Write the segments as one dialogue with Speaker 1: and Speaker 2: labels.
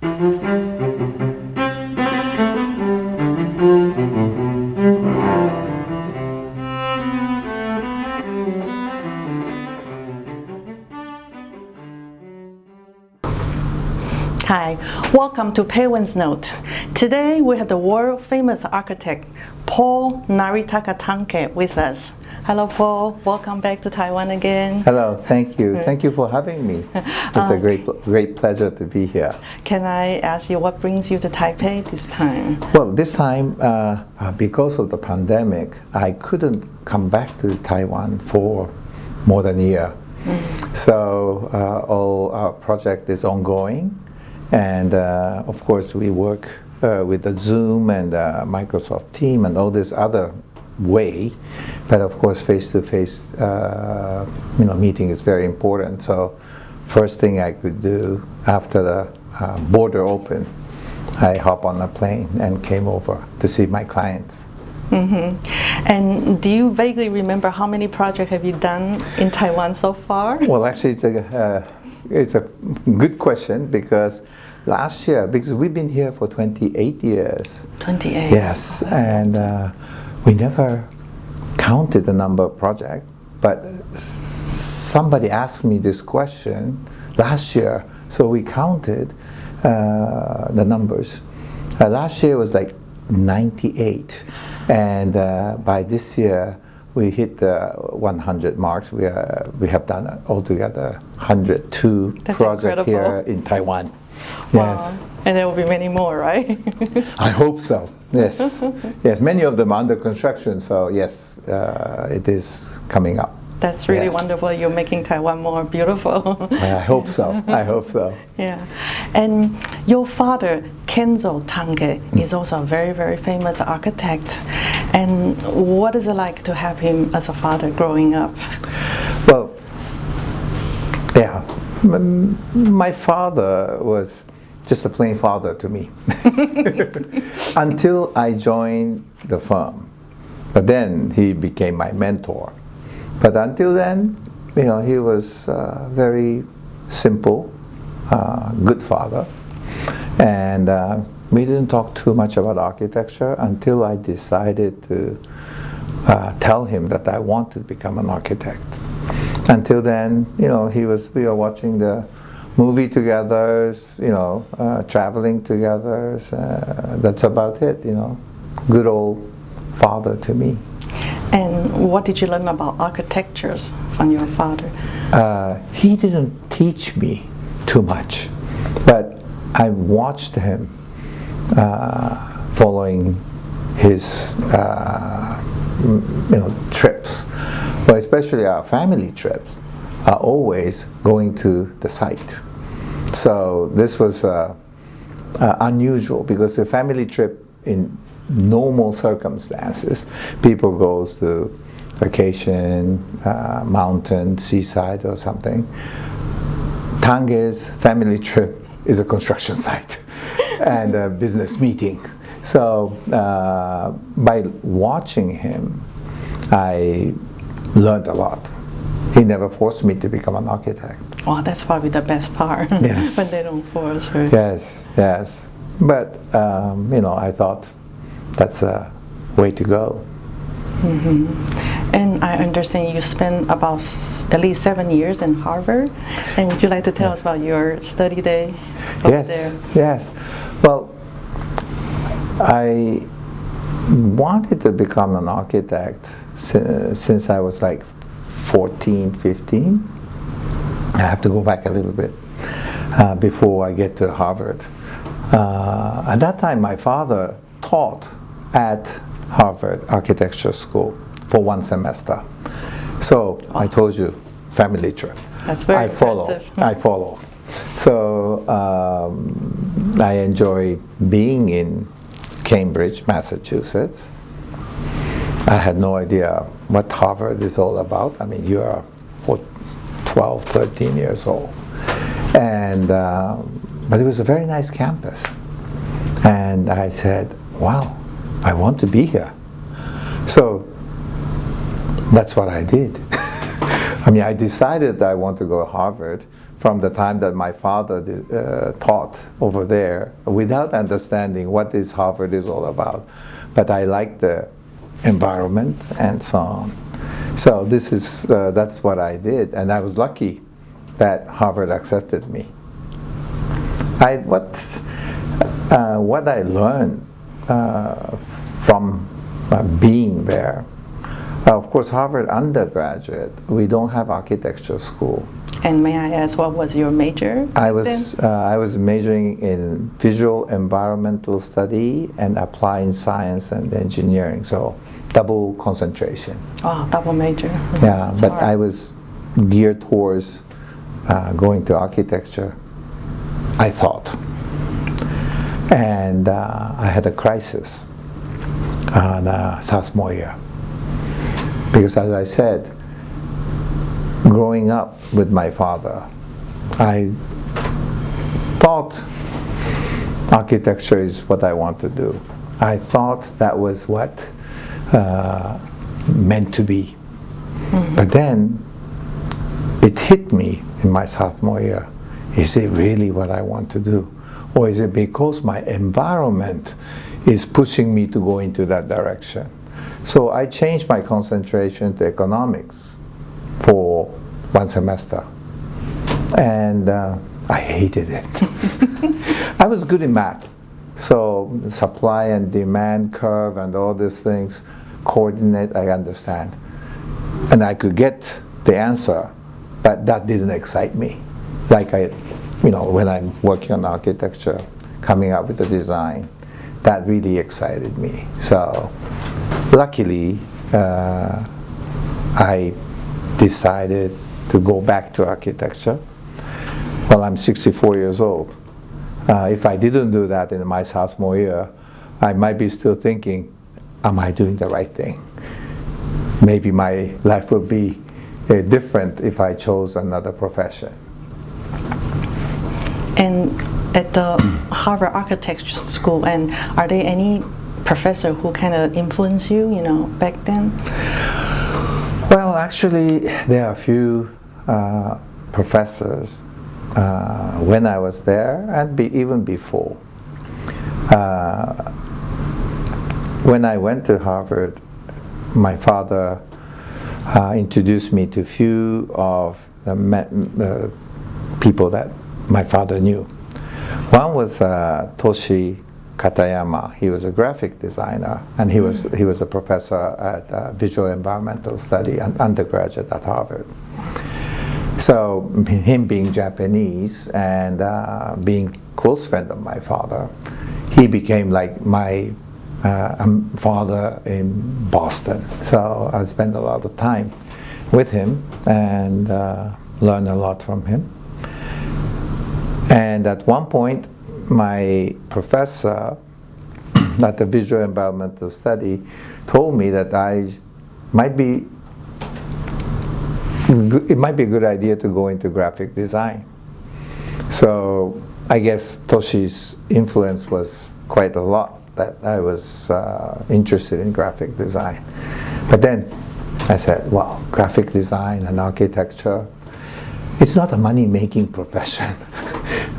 Speaker 1: Hi, welcome to Peiwen's Note. Today we have the world-famous architect Paul Noritaka Tange with us. Hello Paul, welcome back to Taiwan again.
Speaker 2: Hello, thank you. Thank you for having me. It's a great pleasure to be here.
Speaker 1: Can I ask you what brings you to Taipei this time?
Speaker 2: Well, this time, because of the pandemic, I couldn't come back to Taiwan for more than a year. So all our project is ongoing. And of course, we work with the Zoom and Microsoft Teams and all this other way. But of course, face-to-face meeting is very important. So first thing I could do after the border opened, I hop on a plane and came over to see my clients.
Speaker 1: And do you vaguely remember how many projects have you done in Taiwan so far?
Speaker 2: Well, actually, it's a good question because last year, because we've been here for 28 years.
Speaker 1: 28?
Speaker 2: Yes, and we never counted the number of projects, but somebody asked me this question last year, so we counted the numbers. Last year was like 98, and by this year, we hit the 100 marks. We have done altogether 102 projects here in Taiwan.
Speaker 1: Wow.
Speaker 2: Yes.
Speaker 1: And there will be many more, right?
Speaker 2: I hope so. Yes. Yes. Many of them are under construction. So yes, it is coming up.
Speaker 1: That's really wonderful. You're making Taiwan more beautiful.
Speaker 2: I hope so. I hope so.
Speaker 1: Yeah. And your father, Kenzo Tange, is also a very, very famous architect. And what is it like to have him as a father growing up?
Speaker 2: Well, yeah. My father was just a plain father to me until I joined the firm. But then he became my mentor. But until then, he was very simple, good father. And we didn't talk too much about architecture until I decided to tell him that I wanted to become an architect. Until then, we were watching the movie together, traveling together. That's about it, Good old father to me.
Speaker 1: And what did you learn about architectures from your father?
Speaker 2: He didn't teach me too much, but I watched him following his trips. Well, especially our family trips are always going to the site. So this was unusual because the family trip in normal circumstances, people goes to vacation, mountain, seaside or something. Tange's family trip is a construction site and a business meeting. So by watching him, I learned a lot. He never forced me to become an architect.
Speaker 1: Well, that's probably the best part.
Speaker 2: Yes.
Speaker 1: When they don't force, right?
Speaker 2: Yes, yes. But, I thought that's a way to go.
Speaker 1: And I understand you spent about at least 7 years in Harvard. And would you like to tell us about your study day over there?
Speaker 2: Yes. Well, I wanted to become an architect since I was like 14, 15. I have to go back a little bit before I get to Harvard. At that time, my father taught at Harvard Architecture School for 1 semester. So I told you, family trip.
Speaker 1: That's very impressive.
Speaker 2: I follow. So I enjoy being in Cambridge, Massachusetts. I had no idea what Harvard is all about. I mean, you are 12, 13 years old. And, but it was a very nice campus. And I said, wow, I want to be here. So that's what I did. I mean, I decided I want to go to Harvard, from the time that my father taught over there without understanding what this Harvard is all about. But I liked the environment and so on. So this is that's what I did, and I was lucky that Harvard accepted me. What I learned from being there, of course, Harvard undergraduate, we don't have architecture school.
Speaker 1: And may I ask, what was your major?
Speaker 2: I was majoring in visual environmental study and applied science and engineering, so double concentration.
Speaker 1: Oh, double major.
Speaker 2: Yeah,
Speaker 1: That's
Speaker 2: but
Speaker 1: hard.
Speaker 2: I was geared towards going to architecture, I thought. And I had a crisis on sophomore year. Because as I said, growing up with my father, I thought architecture is what I want to do. I thought that was what meant to be. Mm-hmm. But then it hit me in my sophomore year. Is it really what I want to do? Or is it because my environment is pushing me to go into that direction? So I changed my concentration to economics for one semester. And I hated it. I was good in math. So supply and demand curve and all these things, coordinate, I understand. And I could get the answer, but that didn't excite me. Like when I'm working on architecture, coming up with a design, that really excited me. So luckily, I decided to go back to architecture. Well, I'm 64 years old. If I didn't do that in my sophomore year, I might be still thinking, am I doing the right thing? Maybe my life would be different if I chose another profession.
Speaker 1: And at the Harvard Architecture School, and are there any professor who kind of influenced you, back then?
Speaker 2: Well, actually, there are a few professors when I was there, and even before. When I went to Harvard, my father introduced me to a few of the people that my father knew. One was Toshi Katayama. He was a graphic designer, and he was a professor at visual environmental study, an undergraduate at Harvard. So him being Japanese and being close friend of my father, he became like my father in Boston. So I spent a lot of time with him and learned a lot from him. And at one point, my professor at the visual environmental study told me that it might be a good idea to go into graphic design. So I guess Toshi's influence was quite a lot, that I was interested in graphic design. But then I said, well, graphic design and architecture, it's not a money-making profession.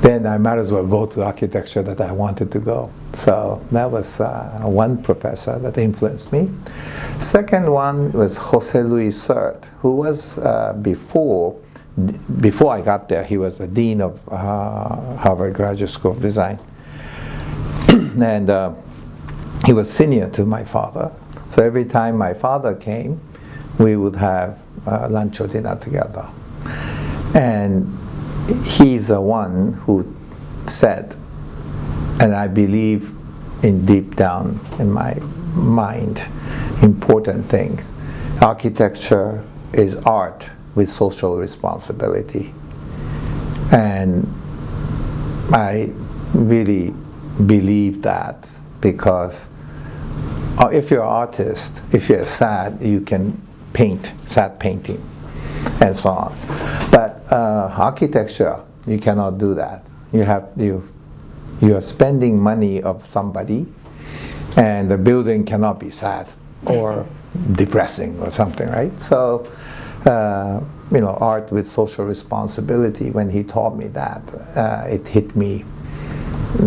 Speaker 2: Then I might as well go to architecture that I wanted to go. So that was one professor that influenced me. Second one was Jose Luis Sert, who was before I got there, he was the dean of Harvard Graduate School of Design. And he was senior to my father. So every time my father came, we would have lunch or dinner together. And he's the one who said, and I believe in deep down in my mind, important things. Architecture is art with social responsibility. And I really believe that, because if you're an artist, if you're sad, you can paint, sad painting, and so on. But architecture, you cannot do that. You are spending money of somebody, and the building cannot be sad or depressing or something, right? So art with social responsibility, when he taught me that, it hit me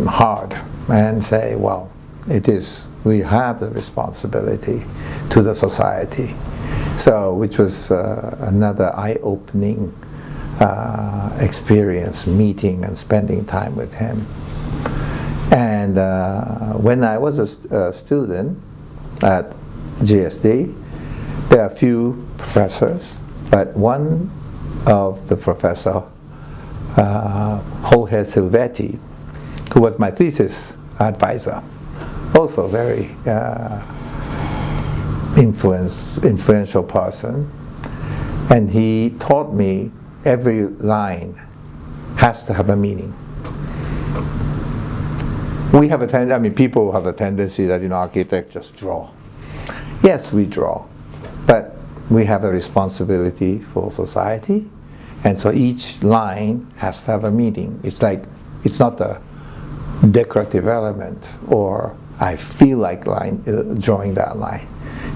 Speaker 2: hard, and say, well, we have the responsibility to the society. So, which was another eye-opening experience, meeting and spending time with him. And when I was a student at GSD, there are a few professors, but one of the professor, Jorge Silvetti, who was my thesis advisor, also very influential person, and he taught me every line has to have a meaning. We have people have a tendency that architects just draw. Yes, we draw, but we have a responsibility for society, and so each line has to have a meaning. It's not a decorative element, or I feel like drawing that line.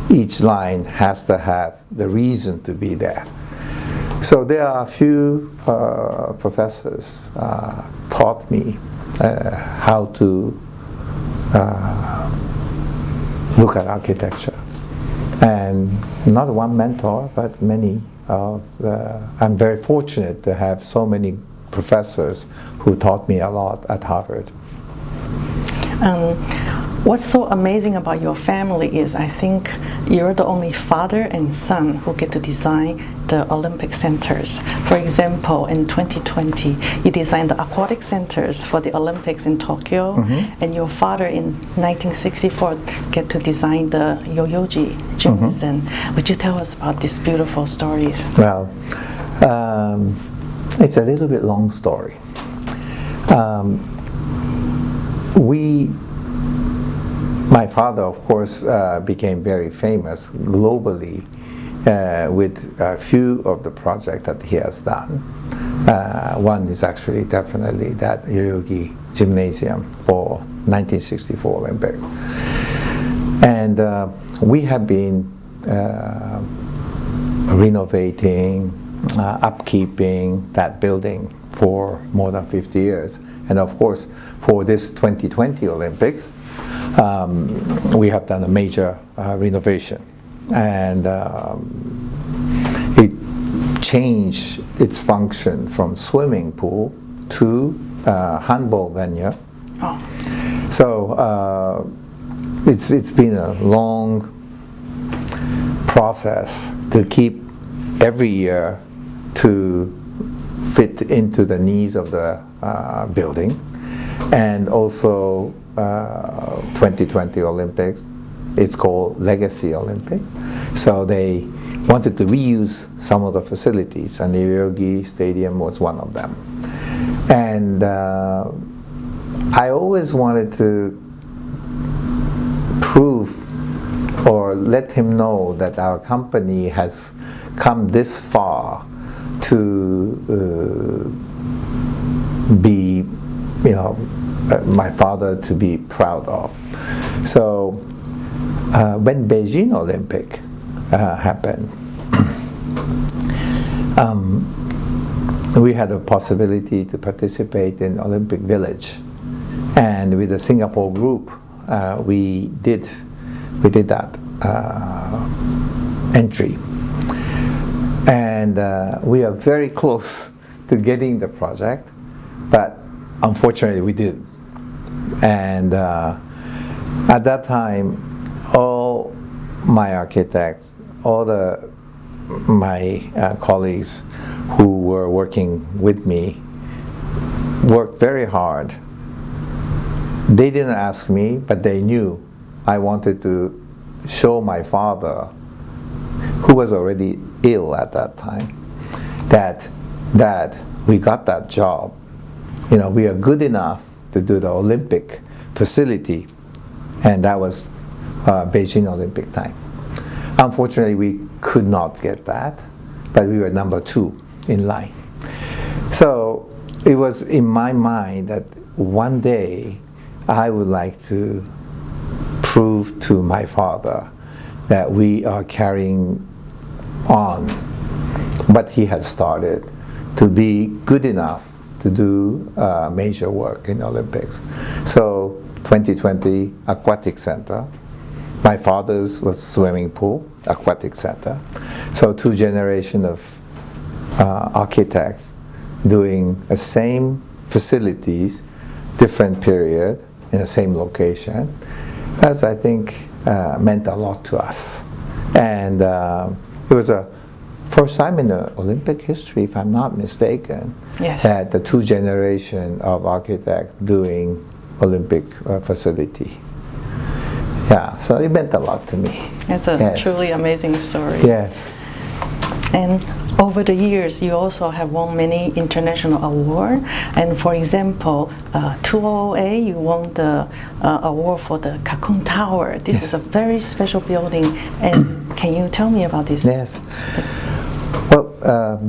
Speaker 2: Each line has to have the reason to be there. So there are a few professors taught me how to look at architecture. And not one mentor, but many I'm very fortunate to have so many professors who taught me a lot at Harvard.
Speaker 1: What's so amazing about your family is I think you're the only father and son who get to design the Olympic centers. For example, in 2020, you designed the aquatic centers for the Olympics in Tokyo, and your father in 1964 get to design the Yoyogi gymnasium. Would you tell us about these beautiful stories?
Speaker 2: Well, it's a little bit long story. My father, of course, became very famous globally with a few of the projects that he has done. One is actually definitely that Yoyogi Gymnasium for 1964 Olympics. And we have been renovating, upkeeping that building for more than 50 years. And of course, for this 2020 Olympics, we have done a major renovation, and it changed its function from swimming pool to handball venue.
Speaker 1: Oh.
Speaker 2: So it's been a long process to keep every year to fit into the needs of the building, and also 2020 Olympics, it's called Legacy Olympics. So they wanted to reuse some of the facilities, and the Yoyogi Stadium was one of them. And I always wanted to prove or let him know that our company has come this far to be, my father to be proud of. So when Beijing Olympic happened, we had a possibility to participate in Olympic Village, and with the Singapore group, we did that entry, and we are very close to getting the project, but unfortunately we didn't. And at that time, all my architects, my colleagues who were working with me worked very hard. They didn't ask me, but they knew I wanted to show my father, who was already ill at that time, that we got that job. We are good enough to do the Olympic facility, and that was Beijing Olympic time. Unfortunately, we could not get that, but we were number 2 in line. So it was in my mind that one day I would like to prove to my father that we are carrying on but he had started to be good enough to do major work in Olympics. So 2020 Aquatic Center. My father's was swimming pool, aquatic center. So 2 generations of architects doing the same facilities, different period, in the same location, as I think meant a lot to us. And it was a first time in the Olympic history, if I'm not mistaken,
Speaker 1: yes,
Speaker 2: that the 2 generations of architects doing Olympic facility. Yeah, so it meant a lot to me.
Speaker 1: It's a
Speaker 2: Yes.
Speaker 1: truly amazing story.
Speaker 2: Yes.
Speaker 1: And over the years, you also have won many international awards. And for example, 2008, you won the award for the Cocoon Tower. This
Speaker 2: Yes.
Speaker 1: is a very special building. And can you tell me about this?
Speaker 2: Yes. Well,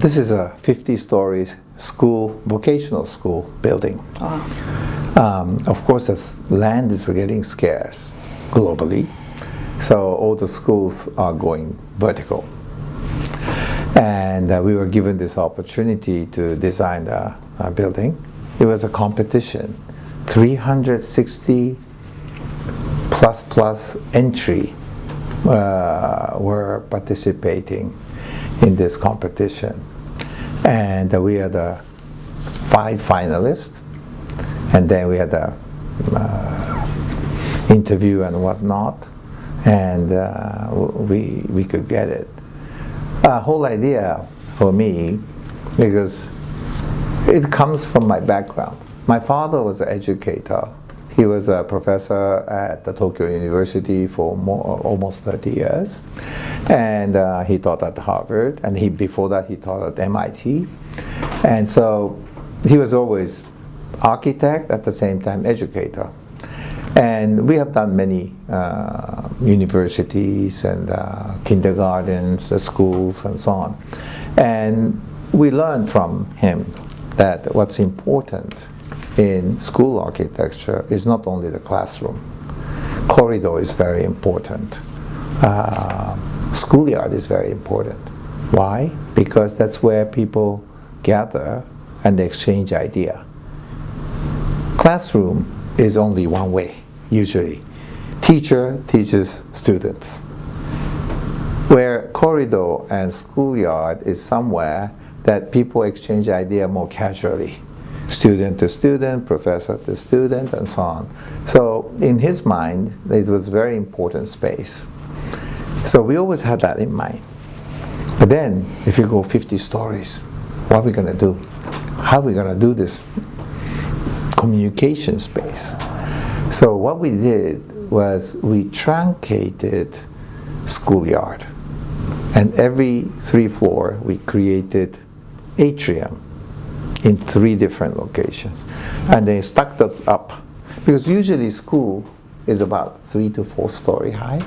Speaker 2: this is a 50-story school, vocational school building.
Speaker 1: Wow.
Speaker 2: Of course, as land is getting scarce globally, so all the schools are going vertical. And we were given this opportunity to design a building. It was a competition. 360 plus entry were participating in this competition. And we had 5 finalists, and then we had a interview and whatnot, and we could get it. Whole idea for me, because it comes from my background. My father was an educator. He was a professor at the Tokyo University for almost 30 years, and he taught at Harvard, and before that he taught at MIT. And so he was always architect, at the same time educator. And we have done many universities and kindergartens, schools, and so on. And we learned from him that what's important in school architecture is not only the classroom. Corridor is very important. Schoolyard is very important. Why? Because that's where people gather and exchange idea. Classroom is only one way, usually. Teacher teaches students. Where corridor and schoolyard is somewhere that people exchange idea more casually. Student to student, professor to student, and so on. So in his mind, it was very important space. So we always had that in mind. But then, if you go 50 stories, what are we going to do? How are we going to do this communication space? So what we did was we truncated schoolyard, and every 3 floor we created atrium in 3 different locations, and they stuck us up, because usually school is about 3 to 4 story high.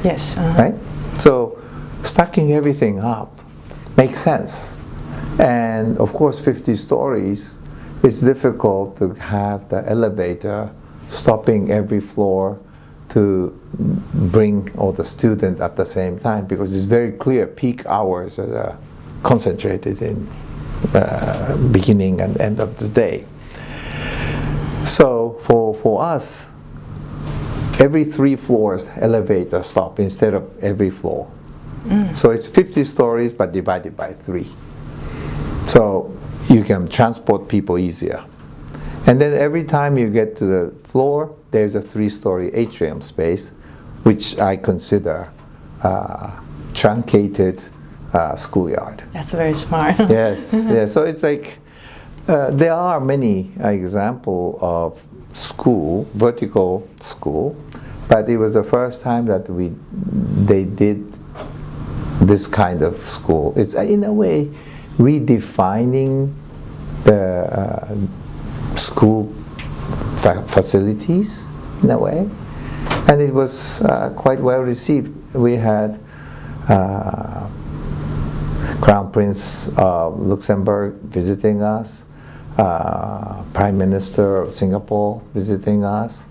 Speaker 1: Yes.
Speaker 2: Right? So stacking everything up makes sense. And of course 50 stories, it's difficult to have the elevator stopping every floor to bring all the students at the same time, because it's very clear peak hours are concentrated in beginning and end of the day. So for us, every 3 floors elevator stop instead of every floor. So it's 50 stories but divided by 3. So you can transport people easier. And then every time you get to the floor, there's a 3-story atrium space, which I consider truncated schoolyard.
Speaker 1: That's very smart.
Speaker 2: Yes, yes. So it's like there are many examples of school, vertical school, but it was the first time that they did this kind of school. It's in a way redefining the school facilities in a way, and it was quite well received. We had Crown Prince of Luxembourg visiting us, Prime Minister of Singapore visiting us,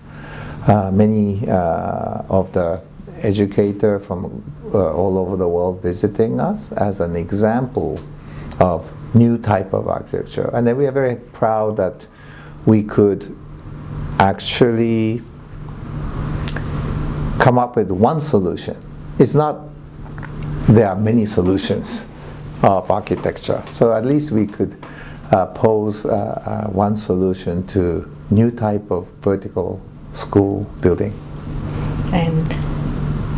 Speaker 2: many of the educators from all over the world visiting us as an example of new type of architecture. And then we are very proud that we could actually come up with one solution. It's not there are many solutions of architecture. So at least we could pose one solution to new type of vertical school building.
Speaker 1: And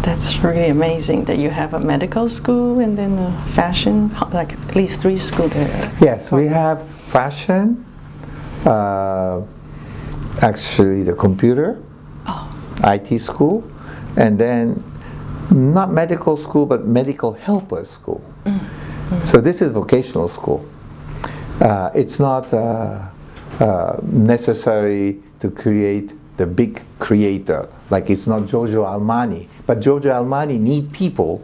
Speaker 1: that's really amazing that you have a medical school and then a fashion, like at least 3 schools there.
Speaker 2: Yes, we have fashion, actually the computer, IT school, and then not medical school, but medical helper school. So this is vocational school. It's not necessary to create the big creator, like it's not Giorgio Armani, but Giorgio Armani need people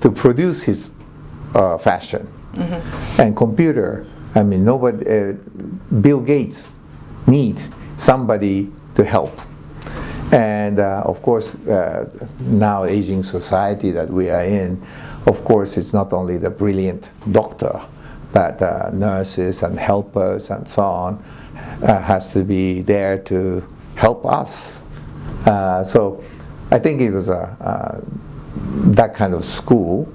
Speaker 2: to produce his fashion. And computer, I mean, nobody, Bill Gates need somebody to help. And of course, now aging society that we are in, of course, it's not only the brilliant doctor, but nurses and helpers and so on has to be there to help us. So I think it was that kind of school,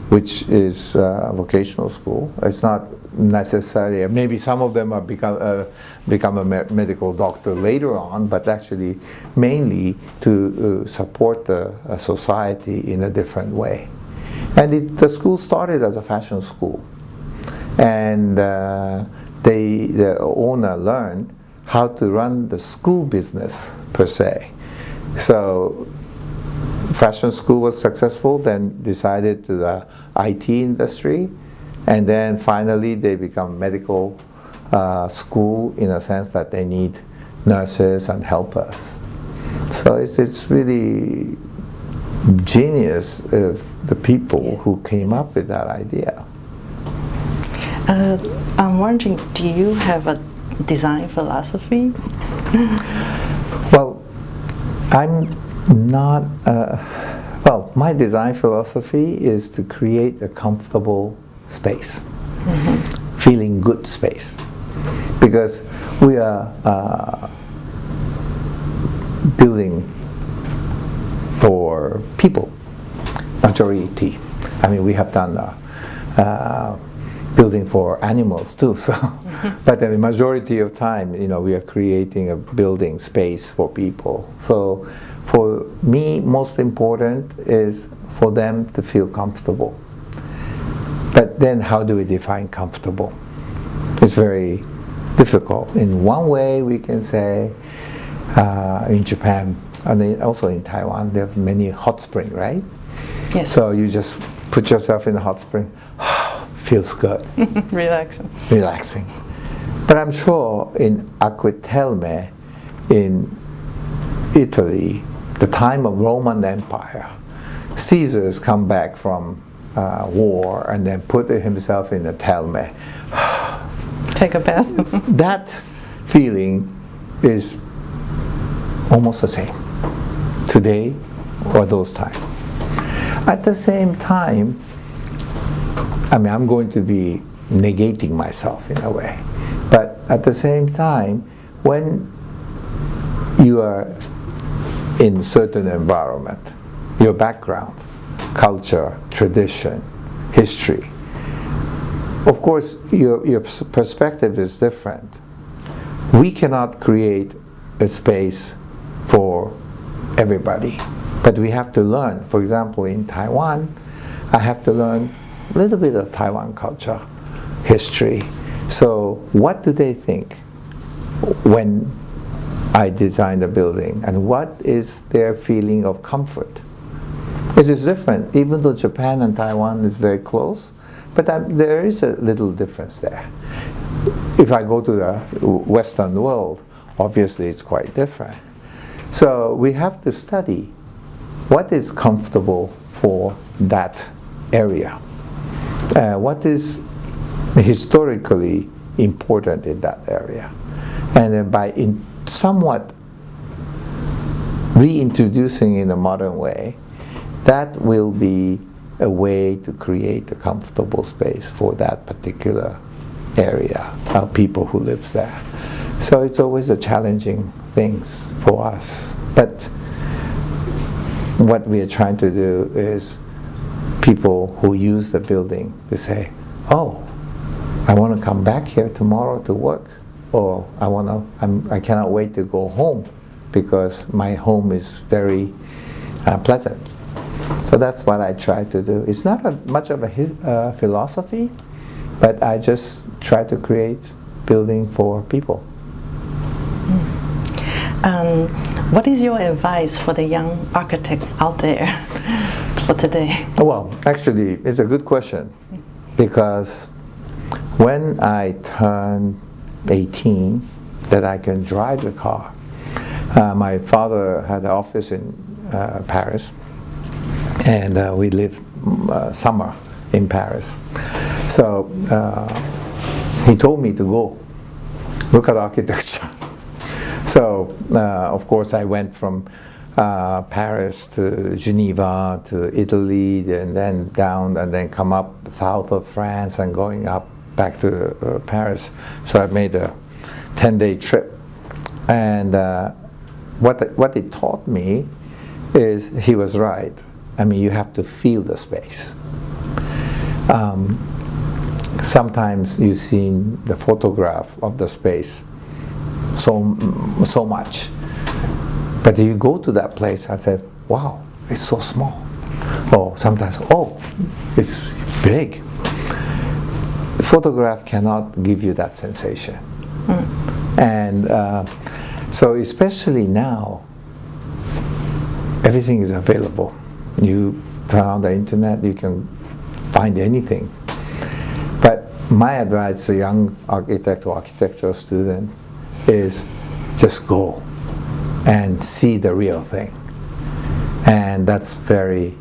Speaker 2: which is a vocational school. It's not necessarily, maybe some of them have become a medical doctor later on, but actually mainly to support the society in a different way. And the school started as a fashion school. And the owner learned how to run the school business per se. So fashion school was successful, then decided to the IT industry, and then finally they become medical school in a sense that they need nurses and helpers. So it's really genius of the people who came up with that idea.
Speaker 1: I'm wondering, do you have a design philosophy?
Speaker 2: Well, I'm not, well, my design philosophy is to create a comfortable space, feeling good space. Because we are building for people, majority. I mean, we have done building for animals too, so but the majority of time, you know, we are creating a building space for people. So for me, most important is for them to feel comfortable. But then how do we define comfortable? It's very difficult. In one way, we can say in Japan, and then also in Taiwan, there are many hot springs, right?
Speaker 1: Yes.
Speaker 2: So you just put yourself in a hot spring, feels good.
Speaker 1: Relaxing.
Speaker 2: Relaxing. But I'm sure in Aquitelme, in Italy, the time of Roman Empire, Caesar's come back from war and then put himself in a Telme.
Speaker 1: Take a bath.
Speaker 2: That feeling is almost the same today or those times. At the same time, I mean, I'm going to be negating myself in a way, but at the same time, when you are in certain environment, your background, culture, tradition, history, of course, your perspective is different. We cannot create a space for everybody, but we have to learn. For example, in Taiwan, I have to learn a little bit of Taiwan culture, history. So what do they think when I design the building, and what is their feeling of comfort? It is different, even though Japan and Taiwan is very close, but there is a little difference there. If I go to the Western world, obviously it's quite different. So we have to study what is comfortable for that area. What is historically important in that area. And then by somewhat reintroducing in a modern way, that will be a way to create a comfortable space for that particular area of people who lives there. So it's always a challenging things for us. But what we are trying to do is people who use the building to say, oh, I want to come back here tomorrow to work, or I cannot wait to go home because my home is very pleasant. So that's what I try to do. It's not much of a philosophy, but I just try to create building for people.
Speaker 1: What is your advice for the young architect out there for today?
Speaker 2: Well, actually, it's a good question, because when I turned 18, that I can drive the car, my father had an office in Paris, and we lived summer in Paris. So he told me to go look at architecture. So of course I went from Paris to Geneva to Italy, and then down, and then come up south of France and going up back to Paris. So I made a 10-day trip. And what it taught me is he was right. I mean, you have to feel the space. Sometimes you see the photograph of the space so much, but you go to that place and say, wow, it's so small. Or sometimes, oh, it's big. The photograph cannot give you that sensation. And so especially now, everything is available. You turn on the internet, you can find anything. But my advice to a young architect or architectural student is just go and see the real thing. And that's very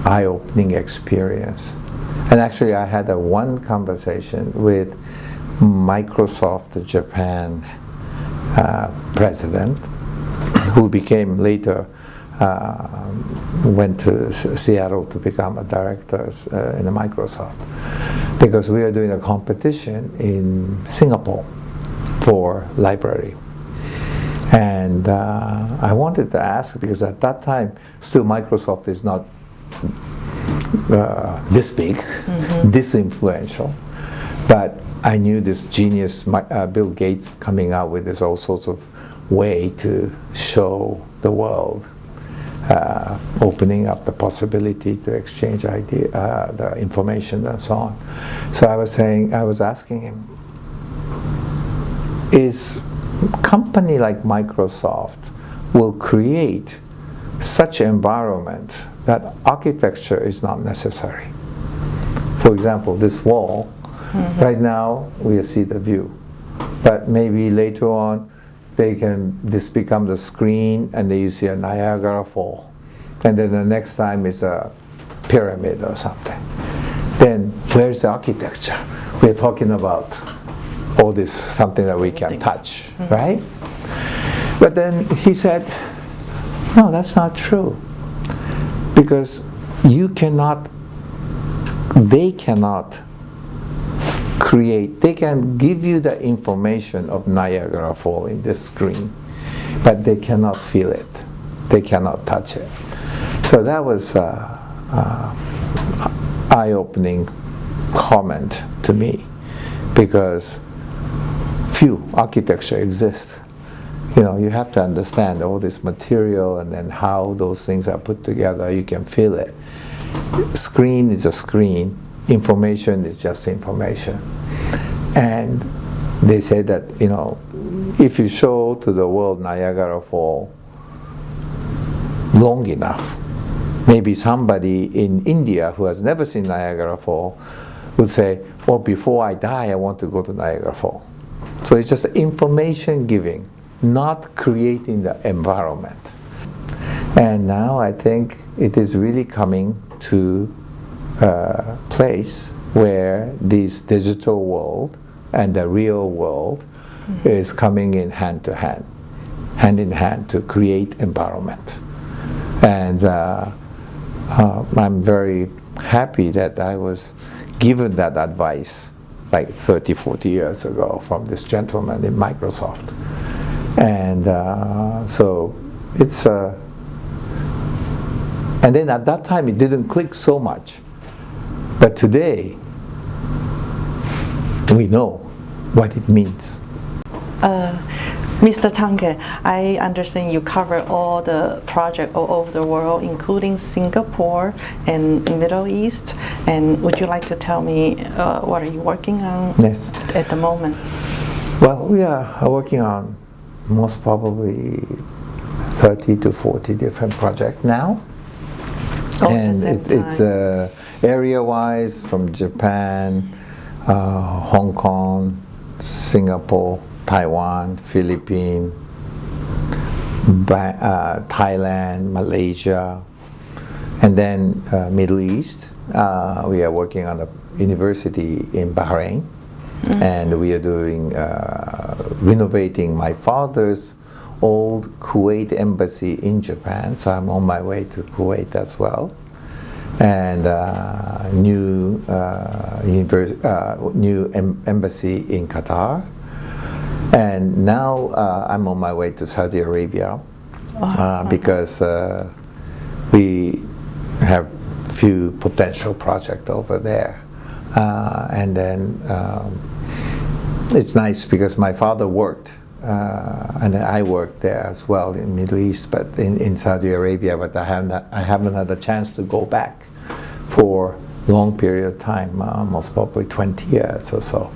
Speaker 2: eye-opening experience. And actually I had one conversation with Microsoft Japan president, who became later went to Seattle to become a director in the Microsoft, because we are doing a competition in Singapore for library. And I wanted to ask, because at that time still Microsoft is not this big, this influential, but I knew this genius Bill Gates coming out with this all sorts of way to show the world, opening up the possibility to exchange the information and so on. So I was asking him, is company like Microsoft will create such environment that architecture is not necessary? For example, this wall, right now we see the view, but maybe later on this become the screen, and then you see a Niagara Fall, and then the next time is a pyramid or something. Then where's the architecture? We're talking about all this, something that we can touch, right? But then he said, no, that's not true, because they cannot create, they can give you the information of Niagara Fall in this screen, but they cannot feel it, they cannot touch it. So that was eye-opening comment to me, because few architecture exists. You know, you have to understand all this material and then how those things are put together. You can feel it. Screen is a screen, information is just information. And they say that, you know, if you show to the world Niagara Fall long enough, maybe somebody in India who has never seen Niagara Fall would say, well, before I die, I want to go to Niagara Fall. So it's just information giving, not creating the environment. And now I think it is really coming to a place where this digital world and the real world is coming in hand in hand to create environment. And I'm very happy that I was given that advice like 30, 40 years ago from this gentleman in Microsoft. And so it's, and then at that time it didn't click so much. But today, we know what it means.
Speaker 1: Mr. Tange, I understand you cover all the projects all over the world, including Singapore and Middle East. And would you like to tell me what are you working on at the moment?
Speaker 2: Well, we are working on most probably 30 to 40 different projects now. And it's area-wise from Japan, Hong Kong, Singapore, Taiwan, Philippines, Thailand, Malaysia, and then Middle East. We are working on a university in Bahrain, and we are doing renovating my father's old Kuwait embassy in Japan, so I'm on my way to Kuwait as well, and new embassy in Qatar, and now I'm on my way to Saudi Arabia because we have few potential projects over there, and then it's nice because my father worked. And I worked there as well in Middle East, but in Saudi Arabia. But I haven't had a chance to go back for a long period of time, most probably 20 years or so.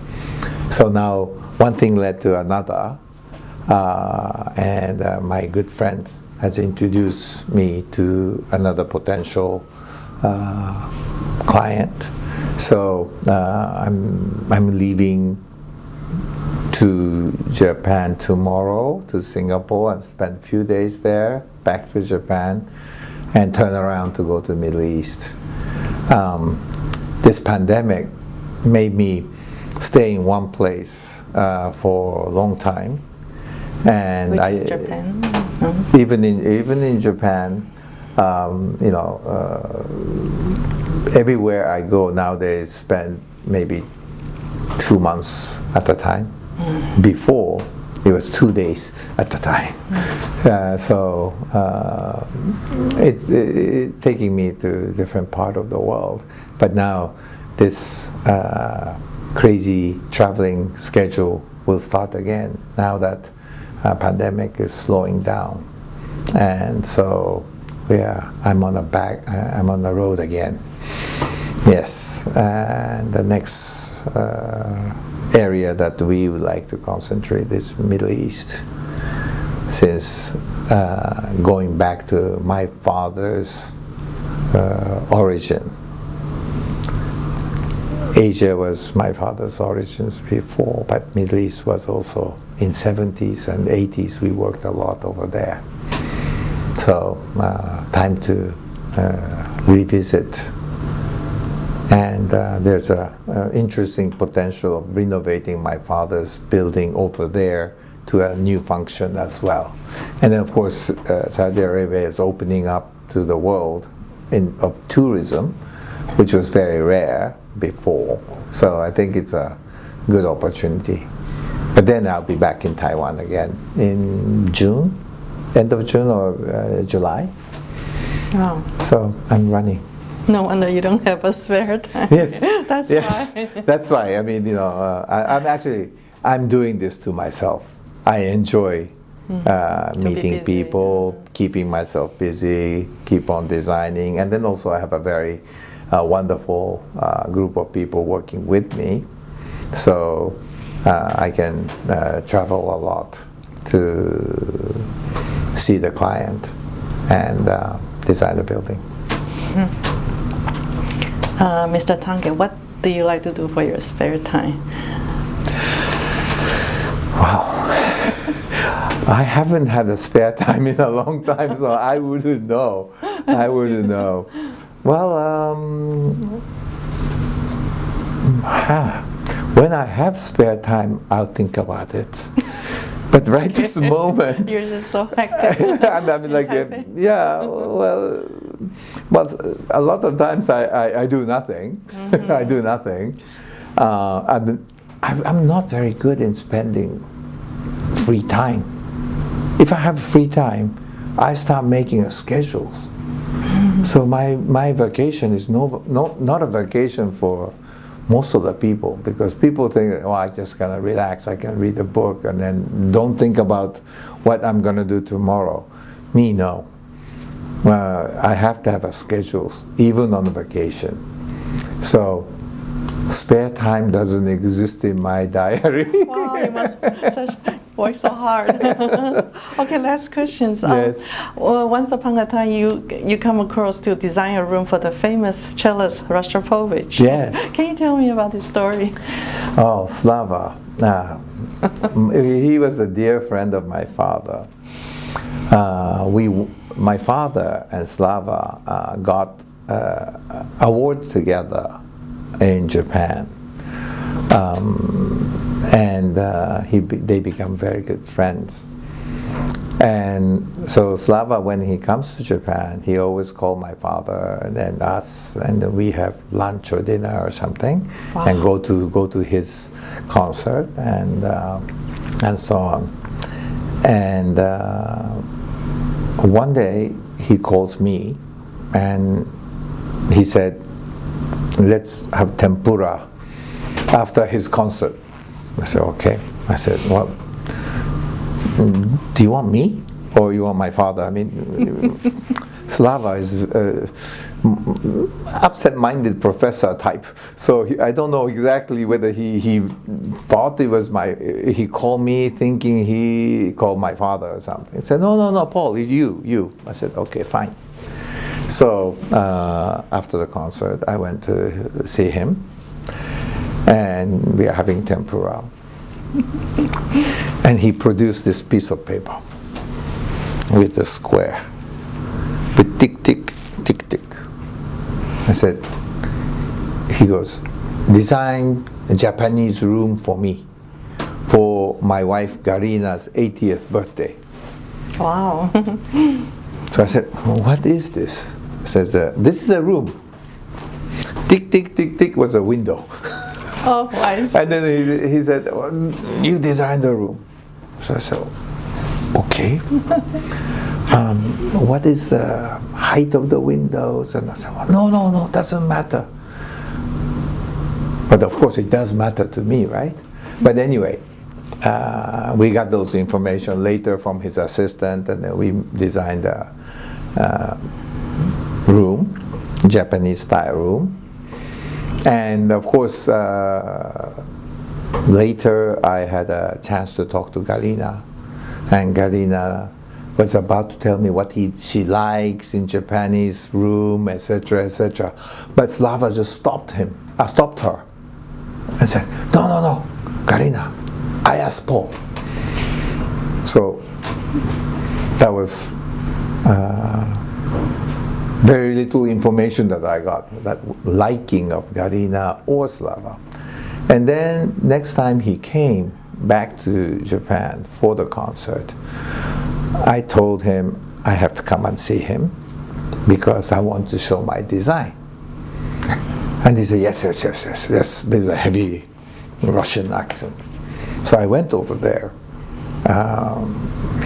Speaker 2: So now one thing led to another, and my good friend has introduced me to another potential client. So I'm leaving to Japan tomorrow, to Singapore, and spend a few days there, back to Japan, and turn around to go to the Middle East. This pandemic made me stay in one place for a long time, and
Speaker 1: Which is Japan?
Speaker 2: Even in Japan, you know, everywhere I go nowadays, spend maybe 2 months at a time. Before, it was 2 days at a time. So it's taking me to a different part of the world. But now this crazy traveling schedule will start again now that pandemic is slowing down. And so I'm on the road again. Yes, and the next area that we would like to concentrate is Middle East, since going back to my father's origin. Asia was my father's origins before, but Middle East was also in 70s and 80s. We worked a lot over there. So time to revisit. And there's an interesting potential of renovating my father's building over there to a new function as well. And then of course Saudi Arabia is opening up to the world of tourism, which was very rare before. So I think it's a good opportunity. But then I'll be back in Taiwan again in June, end of June or July.
Speaker 1: Wow.
Speaker 2: So I'm running.
Speaker 1: No wonder you don't have a spare time.
Speaker 2: Yes,
Speaker 1: That's why.
Speaker 2: That's why. I mean, you know, I'm doing this to myself. I enjoy meeting people, keeping myself busy, keep on designing, and then also I have a very wonderful group of people working with me, so I can travel a lot to see the client and design the building.
Speaker 1: Mr. Tange, what do you like to do for your spare time?
Speaker 2: Wow. I haven't had a spare time in a long time, so I wouldn't know. Well, when I have spare time, I'll think about it. But right this moment,
Speaker 1: you're just so hectic.
Speaker 2: I mean, like, yeah, well, well, a lot of times I do nothing. Mm-hmm. I do nothing. I'm not very good in spending free time. If I have free time, I start making a schedule. Mm-hmm. So my vacation is not a vacation for most of the people, because people think, oh, I just gonna relax, I can read a book and then don't think about what I'm gonna do tomorrow. Me, no. I have to have a schedule, even on vacation. So spare time doesn't exist in my diary.
Speaker 1: Wow, you must work so hard. Okay, last questions.
Speaker 2: Yes.
Speaker 1: Well, once upon a time, you come across to design a room for the famous cellist Rostropovich.
Speaker 2: Yes.
Speaker 1: Can you tell me about this story?
Speaker 2: Oh, Slava. He was a dear friend of my father. My father and Slava got awards together in Japan, and they become very good friends. And so Slava, when he comes to Japan, he always called my father and then us, and then we have lunch or dinner or something. Wow. And go to his concert and so on. And one day he calls me and he said, let's have tempura after his concert. I said, okay. I said, well, do you want me or you want my father? I mean, Slava is absent-minded professor type, so I don't know exactly whether he thought it was he called me thinking he called my father or something. He said, no, Paul, you. I said, okay, fine. So after the concert, I went to see him, and we are having tempura. And he produced this piece of paper with a square, with tick, tick, tick, tick. I said, he goes, design a Japanese room for me, for my wife Garina's 80th birthday.
Speaker 1: Wow.
Speaker 2: So I said, what is this? He says, this is a room. Tick, tick, tick, tick was a window.
Speaker 1: Oh, nice.
Speaker 2: And then he said, well, you designed the room. So I said, okay. What is the height of the windows? And I said, well, no, doesn't matter. But of course it does matter to me, right? But anyway, we got those information later from his assistant, and then we designed a room, Japanese style room. And of course, later I had a chance to talk to Galina, and Galina was about to tell me what she likes in Japanese room, etc., etc. But Slava just stopped her, and said, no, Galina, I asked Paul. So that was very little information that I got, that liking of Galina or Slava. And then next time he came back to Japan for the concert, I told him I have to come and see him because I want to show my design. And he said, yes, with a heavy Russian accent. So I went over there.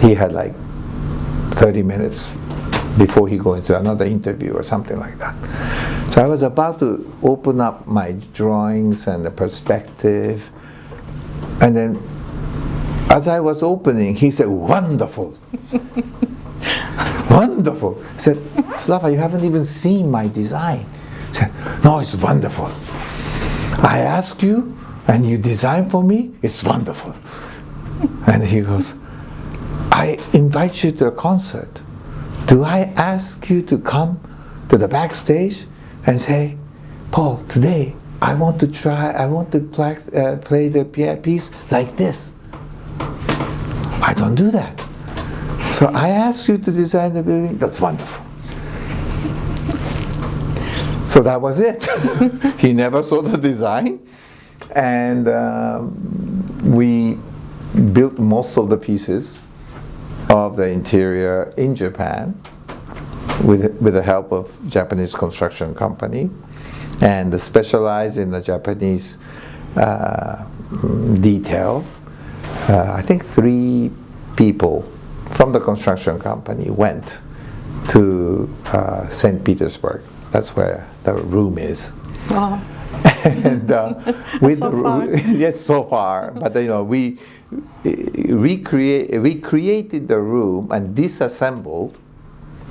Speaker 2: He had like 30 minutes before he go into another interview or something like that. So I was about to open up my drawings and the perspective, and then as I was opening, he said, wonderful. Wonderful. I said, Slava, you haven't even seen my design. He said, no, it's wonderful. I asked you and you designed for me, it's wonderful. And he goes, I invite you to a concert. Do I ask you to come to the backstage and say, Paul, today I want to play the piece like this? I don't do that. So I asked you to design the building. That's wonderful. So that was it. He never saw the design, and we built most of the pieces of the interior in Japan. with the help of Japanese construction company, and specialized in the Japanese detail. I think 3 people from the construction company went to St. Petersburg. That's where the room is.
Speaker 1: Wow.
Speaker 2: And with
Speaker 1: So far.
Speaker 2: yes, so far. But we created the room and disassembled,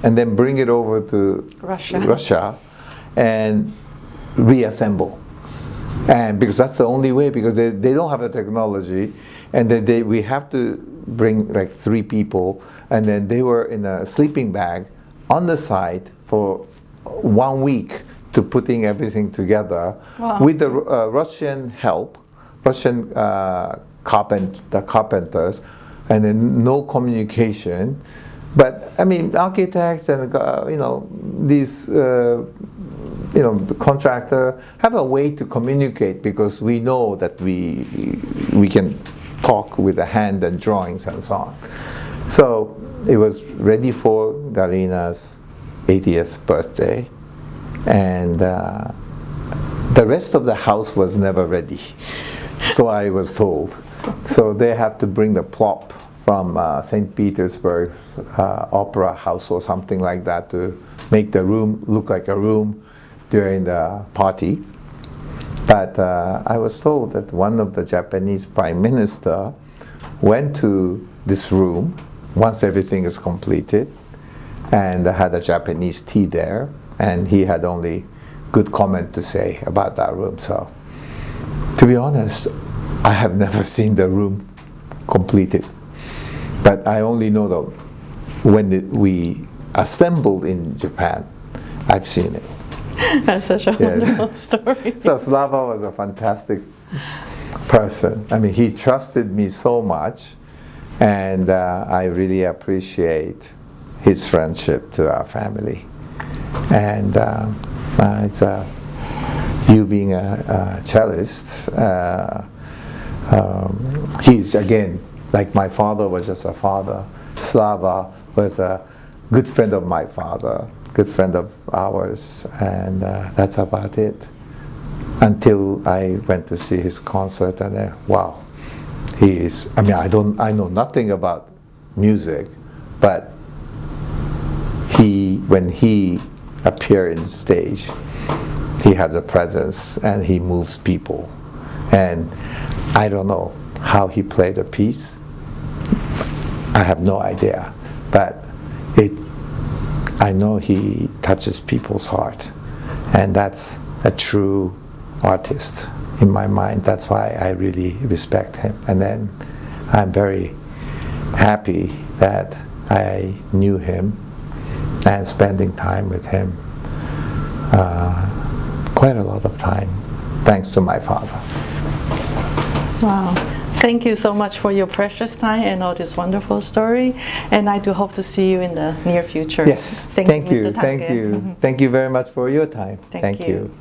Speaker 2: and then bring it over to Russia and reassemble. And because that's the only way, because they don't have the technology, and then we have to bring like 3 people, and then they were in a sleeping bag on the site for 1 week to putting everything together.
Speaker 1: Wow.
Speaker 2: With the Russian help, Russian carpenters, and then no communication. But I mean, architects and these the contractor have a way to communicate, because we know that we can talk with the hand and drawings and so on. So it was ready for Galina's 80th birthday, and the rest of the house was never ready, so I was told. So they have to bring the prop from St. Petersburg Opera House or something like that to make the room look like a room during the party. But I was told that one of the Japanese prime minister went to this room once everything is completed, and had a Japanese tea there, and he had only good comment to say about that room. So, to be honest, I have never seen the room completed, but I only know that when we assembled in Japan, I've seen it.
Speaker 1: That's such a wonderful story.
Speaker 2: So Slava was a fantastic person. I mean, he trusted me so much, and I really appreciate his friendship to our family. And it's you being a cellist, he's again, like my father was just a father. Slava was a good friend of my father, good friend of ours, and that's about it. Until I went to see his concert, and then, wow, he is. I mean, I know nothing about music, but when he appears in the stage, he has a presence and he moves people. And I don't know how he played the piece. I have no idea, but I know he touches people's heart, and that's a true artist in my mind. That's why I really respect him. And then I'm very happy that I knew him and spending time with him, quite a lot of time, thanks to my father.
Speaker 1: Wow. Thank you so much for your precious time and all this wonderful story. And I do hope to see you in the near future.
Speaker 2: Yes. Thank you.
Speaker 1: Mr. Tange.
Speaker 2: Thank you. Thank you very much for your time.
Speaker 1: Thank you.
Speaker 2: you.